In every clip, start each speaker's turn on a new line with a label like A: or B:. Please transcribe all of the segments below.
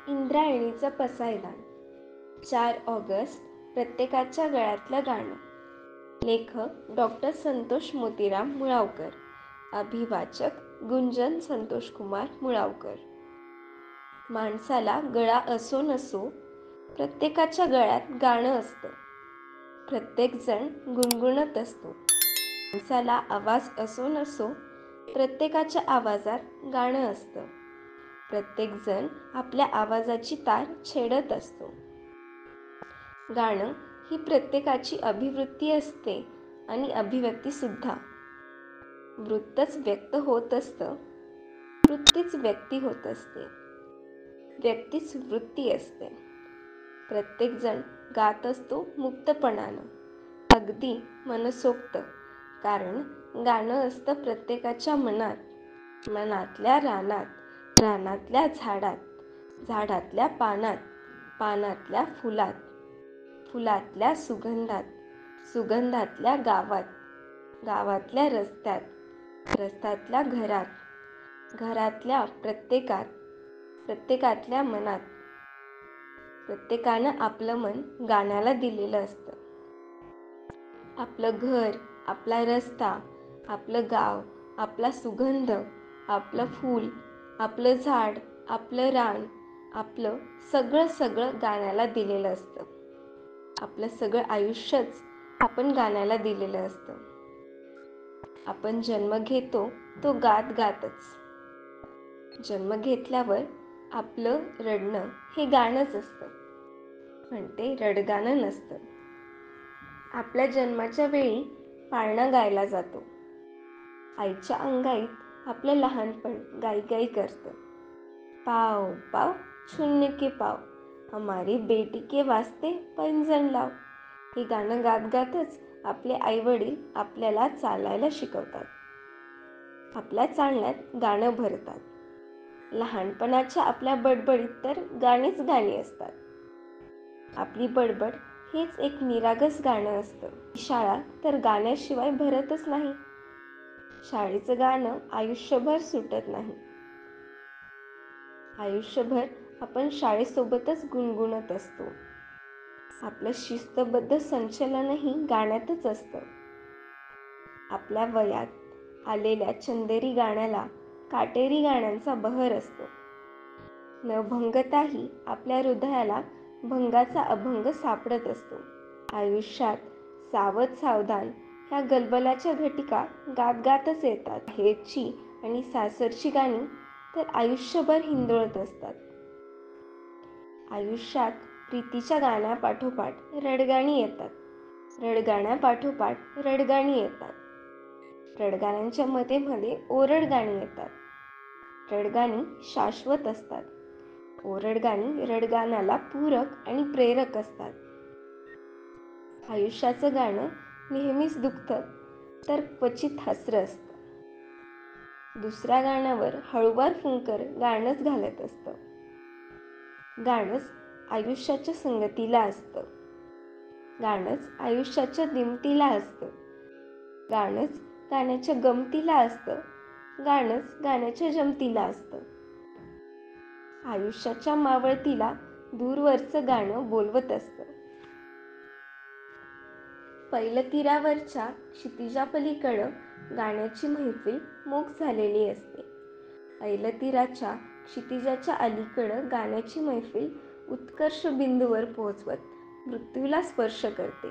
A: इंद्रायणीचं पसायदान. 4 August प्रत्येकाच्या गळ्यातलं गाणं. लेखक डॉक्टर संतोष मोतीराम मुळावकर. अभिवाचक गुंजन संतोषकुमार मुळावकर. माणसाला गळा असो नसो, प्रत्येकाच्या गळ्यात गाणं असतं. प्रत्येकजण गुणगुणत असतो. माणसाला आवाज असो नसो, प्रत्येकाच्या आवाजात गाणं असतं. प्रत्येकजण आपल्या आवाजाची तार छेडत असतो. गाणं ही प्रत्येकाची अभिवृत्ती असते आणि अभिव्यक्तीसुद्धा. वृत्तच व्यक्त होत असतं, वृत्तीच व्यक्ती होत असते, व्यक्तीच वृत्ती असते. प्रत्येकजण गात असतो मुक्तपणानं, अगदी मनसोक्त. कारण गाणं असतं प्रत्येकाच्या मनात, मनातल्या रानात, रानातल्या झाडात, झाडातल्या पानात, पानातल्या फुलात, फुलातल्या सुगंधात, सुगंधातल्या गावात, गावातल्या रस्त्यात, रस्त्यातल्या घरात, घरातल्या प्रत्येकात, प्रत्येकातल्या मनात. प्रत्येकानं आपलं मन गाण्याला दिलेलं असतं. आपलं घर, आपला रस्ता, आपलं गाव, आपला सुगंध, आपलं फूल, आपलं झाड, आपलं रान, आपलं सगळं सगळं गाण्याला दिलेलं असतं. आपलं सगळं आयुष्यच आपण गाण्याला दिलेलं असतं. आपण जन्म घेतो तो गात गातच. जन्म घेतल्यावर आपलं रडणं हे गाणंच असतं, पण ते रडगाणं नसतं. आपल्या जन्माच्या वेळी पाळणा गायला जातो. आईच्या अंगाईत आपलं लहानपण गाई गाई करतं. पाव पाव शून्य के पाव, हमारी बेटी के वास्ते पैंजण लाव. हे गाणं गात गातच आपले आईवडील आपल्याला चालायला शिकवतात. आपल्या चालण्यात गाणं भरतात. लहानपणाच्या आपल्या बडबडीत तर गाणीच गाणी असतात. आपली बडबड हेच एक निरागस गाणं असतं. शाळा तर गाण्याशिवाय भरतच नाही. शाळेचं गाणं आयुष्यभर सुटत नाही. आयुष्यभर आपण शाळेसोबतच गुणगुणत असतो. आपलं शिस्तबद्ध संचलनही गाण्यातच असतं. आपल्या वयात आलेल्या चंदेरी गाण्याला काटेरी गाण्यांचा बहर असतो. न भंगताही आपल्या हृदयाला भंगाचा अभंग सापडत असतो. आयुष्यात सावध सावधान ह्या गलबलाच्या घटिका गात गातच येतात. हेरची आणि सासरची गाणी तर आयुष्यभर हिंदोळत असतात. आयुष्यात प्रीतीच्या गाण्यापाठोपाठ रडगाणी येतात. रडगाण्यापाठोपाठ रडगाणी येतात. रडगाण्यांच्या मध्ये मध्ये ओरडगाणी येतात. रडगाणी शाश्वत असतात. ओरडगाणी रडगाण्याला पूरक आणि प्रेरक असतात. आयुष्याचं गाणं नेहमीच दुखतं तर क्वचित हसरं असतं. दुसऱ्या गाण्यावर हळूवार फुंकर गाणंच घालत असतं. गाणंच आयुष्याच्या संगतीला असतं. गाणंच आयुष्याच्या दिमतीला असतं. गाणंच गाण्याच्या गमतीला असतं. गाणंच गाण्याच्या जमतीला असतं. आयुष्याच्या मावळतीला दूरवरचं गाणं बोलवत असतं. पैलतीरावरच्या क्षितिजापलीकडं गाण्याची मैफिल मूक झालेली असते. पैलतीराच्या क्षितिजाच्या अलीकडं गाण्याची मैफिल उत्कर्ष बिंदूवर पोहोचवत मृत्यूला स्पर्श करते.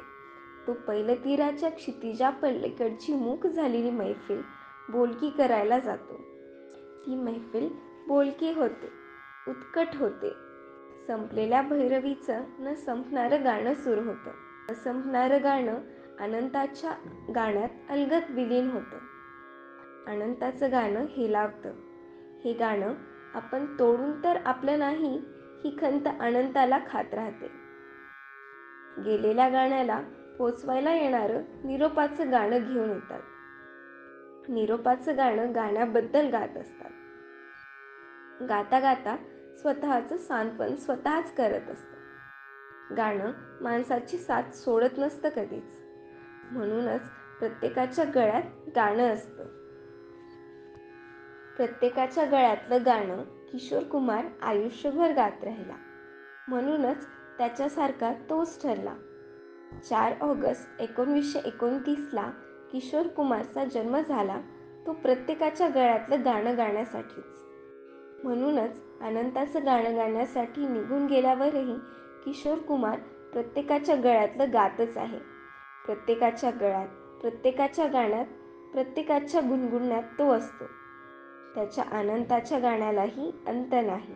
A: तो पैलतीराच्या क्षितिजापलीकडची मूक झालेली मैफिल बोलकी करायला जातो. ती मैफिल बोलकी होते, उत्कट होते. संपलेल्या भैरवीचं न संपणारं गाणं सुरू होतं. न संपणारं गाणं अनंताच्या गाण्यात अलगद विलीन होतं. अनंताचं गाणं हेलावतं. हे गाणं आपण तोडून तर आपलं नाही, ही खंत अनंताला खात राहते. गेलेल्या गाण्याला पोचवायला येणारं निरोपाचं गाणं घेऊन येतात. निरोपाचं गाणं गाण्याबद्दल गात असतात. गाता गाता स्वतःचं सांत्वन स्वतःच करत असतं. गाणं माणसाची साथ सोडत नसतं कधीच. म्हणूनच प्रत्येकाच्या गळ्यात गाणं असतं. प्रत्येकाच्या गळ्यातलं गाणं किशोर कुमार आयुष्यभर गात राहिला. म्हणूनच त्याच्यासारखा तोच ठरला. 4 ऑगस्ट 1929ला किशोर कुमारचा जन्म झाला, तो प्रत्येकाच्या गळ्यातलं गाणं गाण्यासाठीच. म्हणूनच अनंताचं गाणं गाण्यासाठी निघून गेल्यावरही किशोर कुमार प्रत्येकाच्या गळ्यातलं गातच आहे. प्रत्येकाच्या गळ्यात, प्रत्येकाच्या गाण्यात, प्रत्येकाच्या गुणगुणण्यात तो असतो. त्याच्या अनंताच्या गाण्यालाही अंत नाही.